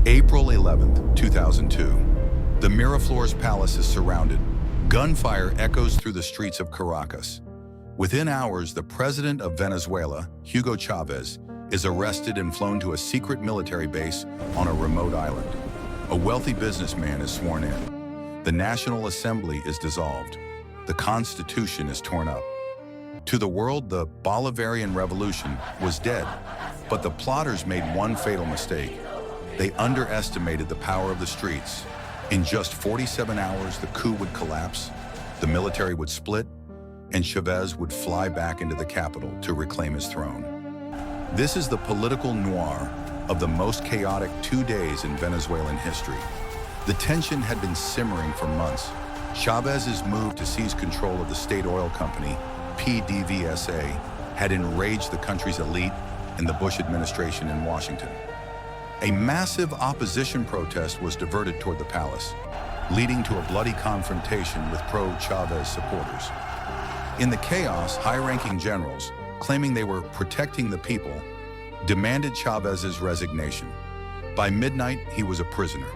April 11th, 2002. The Miraflores Palace is surrounded. Gunfire echoes through the streets of Caracas. Within hours, the president of Venezuela, Hugo Chávez, is arrested and flown to a secret military base on a remote island. A wealthy businessman is sworn in. The National Assembly is dissolved. The Constitution is torn up. To the world, the Bolivarian Revolution was dead, but the plotters made one fatal mistake. They underestimated the power of the streets. In just 47 hours, the coup would collapse, the military would split, and Chavez would fly back into the capital to reclaim his throne. This is the political noir of the most chaotic 2 days in Venezuelan history. The tension had been simmering for months. Chavez's move to seize control of the state oil company, PDVSA, had enraged the country's elite and the Bush administration in Washington. A massive opposition protest was diverted toward the palace, leading to a bloody confrontation with pro-Chavez supporters. In the chaos, high-ranking generals, claiming they were protecting the people, demanded Chavez's resignation. By midnight, he was a prisoner.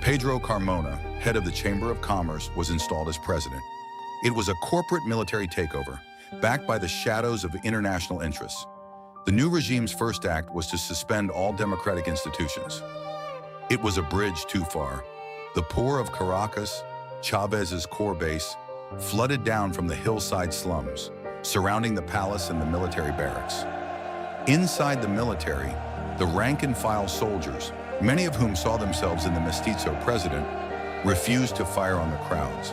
Pedro Carmona, head of the Chamber of Commerce, was installed as president. It was a corporate military takeover, backed by the shadows of international interests. The new regime's first act was to suspend all democratic institutions. It was a bridge too far. The poor of Caracas, Chavez's core base, flooded down from the hillside slums, surrounding the palace and the military barracks. Inside the military, the rank-and-file soldiers, many of whom saw themselves in the mestizo president, refused to fire on the crowds.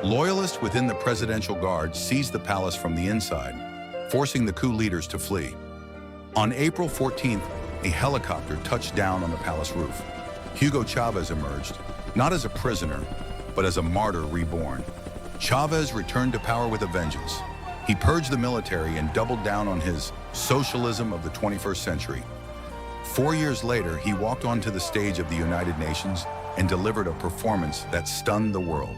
Loyalists within the presidential guard seized the palace from the inside, forcing the coup leaders to flee. On April 14th, a helicopter touched down on the palace roof. Hugo Chávez emerged, not as a prisoner, but as a martyr reborn. Chavez returned to power with a vengeance. He purged the military and doubled down on his socialism of the 21st century. 4 years later, he walked onto the stage of the United Nations and delivered a performance that stunned the world.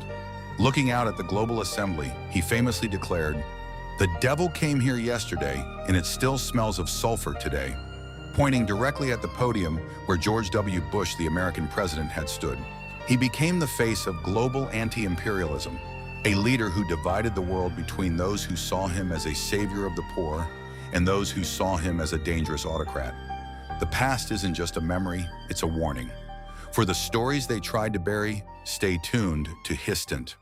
Looking out at the Global Assembly, he famously declared, "The devil came here yesterday, and it still smells of sulfur today," pointing directly at the podium where George W. Bush, the American president, had stood. He became the face of global anti-imperialism, a leader who divided the world between those who saw him as a savior of the poor and those who saw him as a dangerous autocrat. The past isn't just a memory, it's a warning. For the stories they tried to bury, stay tuned to Histent.